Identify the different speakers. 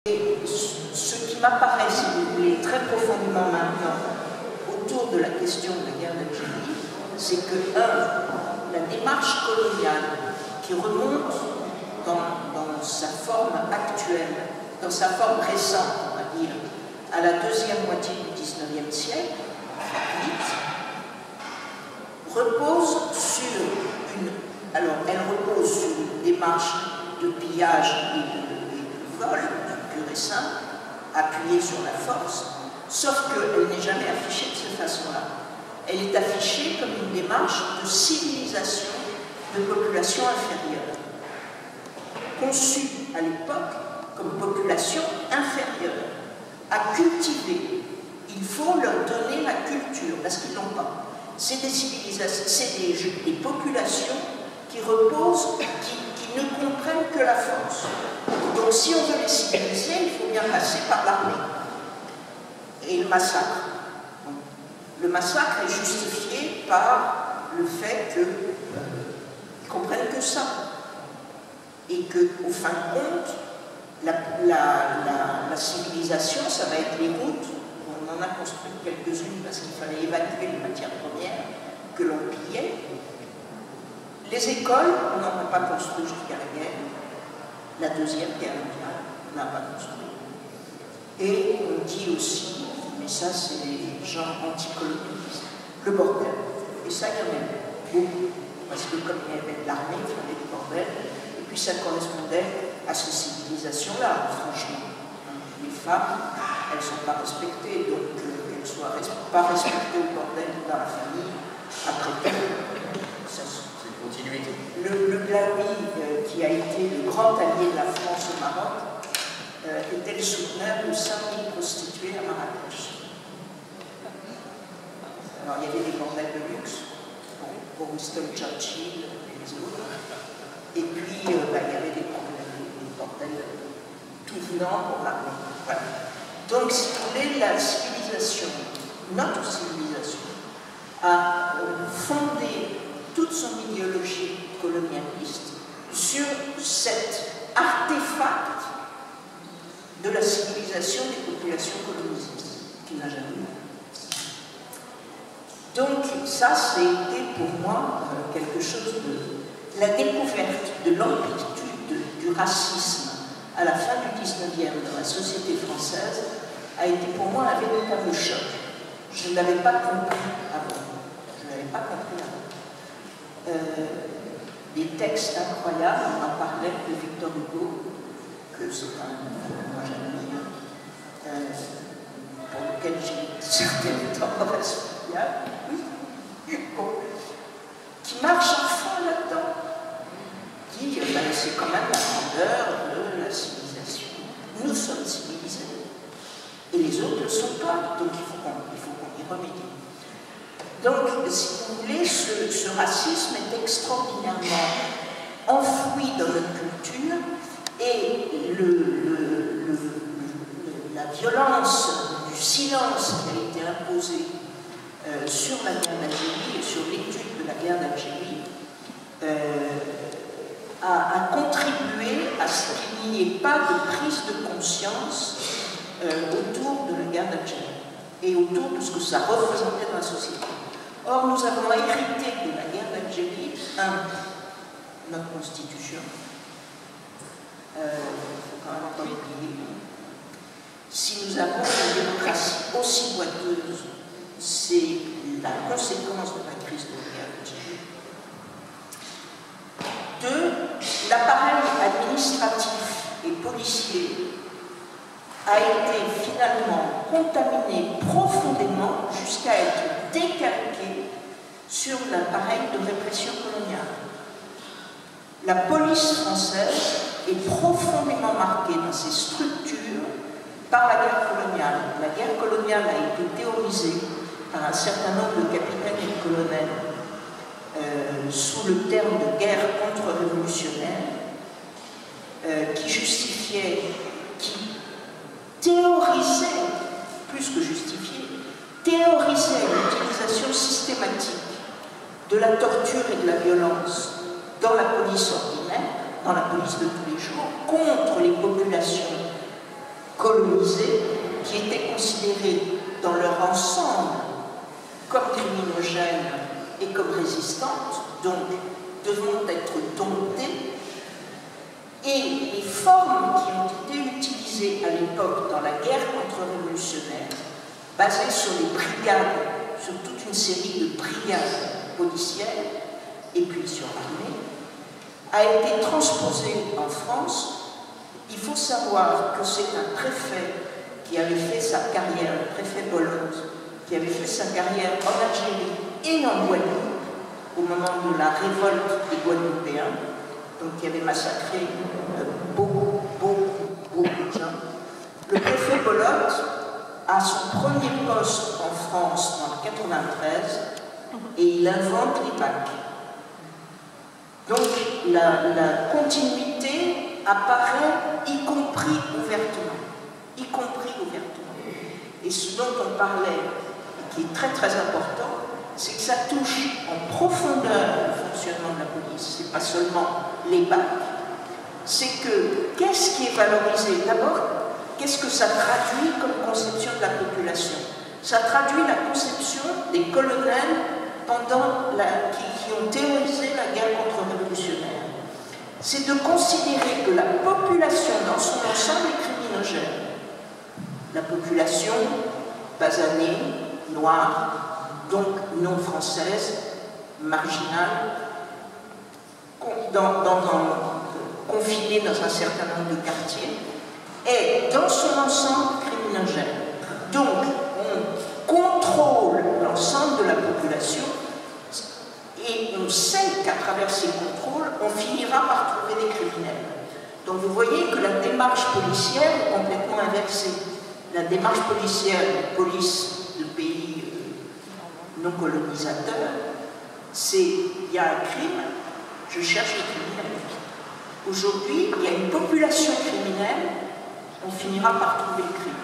Speaker 1: Et ce qui m'apparaît, si vous voulez, très profondément maintenant autour de la question de la guerre d'Algérie, c'est que, la démarche coloniale qui remonte dans sa forme actuelle, dans sa forme récente, on va dire, à la deuxième moitié du XIXe siècle, repose sur elle repose sur une démarche de pillage et de vol, pur et simple, appuyée sur la force, sauf qu'elle n'est jamais affichée de cette façon-là. Elle est affichée comme une démarche de civilisation de population inférieure, conçue à l'époque comme population inférieure, à cultiver. Il faut leur donner la culture, parce qu'ils n'ont pas. C'est des civilisations, c'est des populations qui reposent, qui ne comprennent que la force. Donc si on veut les civiliser, il faut bien passer par l'armée. Et le massacre. Le massacre est justifié par le fait qu'ils ne comprennent que ça. Et qu'au fin de compte, la civilisation, ça va être les routes. On en a construit quelques-unes parce qu'il fallait évacuer les matières premières que l'on pillait. Les écoles, on n'en a pas construit jusqu'à la guerre. La deuxième guerre mondiale, on n'a pas construit. Et on dit aussi, mais ça c'est les gens anticolonialistes, le bordel. Et ça, il y en a beaucoup. Parce que comme il y avait de l'armée, il fallait du bordel. Et puis ça correspondait à ces civilisations-là, franchement. Les femmes, elles ne sont pas respectées, donc qu'elles ne soient pas respectées au bordel dans la famille, après tout, ça c'est une continuité. Le Glaoui, qui a été le grand allié de la France au Maroc, était le souteneur de 5000 prostituées à Marrakech. Alors il y avait des bordels de luxe, pour Winston Churchill et les autres, et puis il y avait des bordels tout venant pour l'armée. Voilà. Donc, si vous voulez, la civilisation, notre civilisation, a fondé toute son idéologie colonialiste sur cet artefact de la civilisation des populations colonisées, qui n'a jamais eu. Donc, ça, c'était pour moi quelque chose de... La découverte de l'amplitude du racisme à la fin du 19e dans la société française a été pour moi un véritable choc. Je ne l'avais pas compris avant. Des textes incroyables, on en parlait de Victor Hugo, que c'est moi j'admire, pour lequel j'ai une certaine tendresse, qui marche enfin là-dedans. C'est quand même la grandeur de la civilisation. Nous sommes civilisés. Et les autres ne le sont pas. Donc il faut qu'on y remédie. Donc, si vous voulez, ce racisme est extraordinairement enfoui dans notre culture et la violence du silence qui a été imposé sur la guerre d'Algérie et sur l'étude de la guerre d'Algérie a contribué à ce qu'il n'y ait pas de prise de conscience autour de la guerre d'Algérie et autour de ce que ça représentait dans la société. Or, nous avons hérité de la guerre d'Algérie, notre constitution, il faut quand même pas l'oublier. Si nous avons une démocratie aussi boiteuse, c'est la conséquence de la crise de la guerre d'Algérie. Deux, l'appareil administratif et policier a été finalement contaminé profondément jusqu'à être décalqué sur l'appareil de répression coloniale. La police française est profondément marquée dans ses structures par la guerre coloniale. La guerre coloniale a été théorisée par un certain nombre de capitaines et de colonels sous le terme de guerre contre-révolutionnaire, qui justifiait, qui théorisait, plus que justifiait, théorisait l'utilisation systématique de la torture et de la violence dans la police ordinaire, dans la police de tous les jours, contre les populations colonisées qui étaient considérées dans leur ensemble comme criminogènes et comme résistantes, donc devant être domptées, et les formes qui ont été utilisées à l'époque dans la guerre contre-révolutionnaire, basées sur les brigades, sur toute une série de brigades policières, et puis sur l'armée, a été transposée en France. Il faut savoir que c'est un préfet qui avait fait sa carrière, le préfet Bolotte, qui avait fait sa carrière en Algérie et en Guadeloupe, au moment de la révolte des Guadeloupéens, donc qui avait massacré beaucoup de gens. Le préfet Bolotte a son premier poste en France en 1993 et il invente les bacs. Donc la continuité apparaît y compris ouvertement. Et ce dont on parlait, et qui est très très important, c'est que ça touche en profondeur le fonctionnement de la police. C'est pas seulement les bacs, c'est que qu'est-ce qui est valorisé? D'abord, qu'est-ce que ça traduit comme conception de la population? Ça traduit la conception des colonels qui ont théorisé la guerre contre-révolutionnaire. C'est de considérer que la population dans son ensemble est criminogène. La population basanée, noire, donc non française, marginale, confinée dans un certain nombre de quartiers, est dans son ensemble criminogène. Donc, on contrôle l'ensemble de la population et on sait qu'à travers ces contrôles, on finira par trouver des criminels. Donc vous voyez que la démarche policière est complètement inversée. La démarche policière de police de pays non colonisateurs, c'est il y a un crime, je cherche les criminels. Aujourd'hui, il y a une population criminelle, on finira par trouver le crime.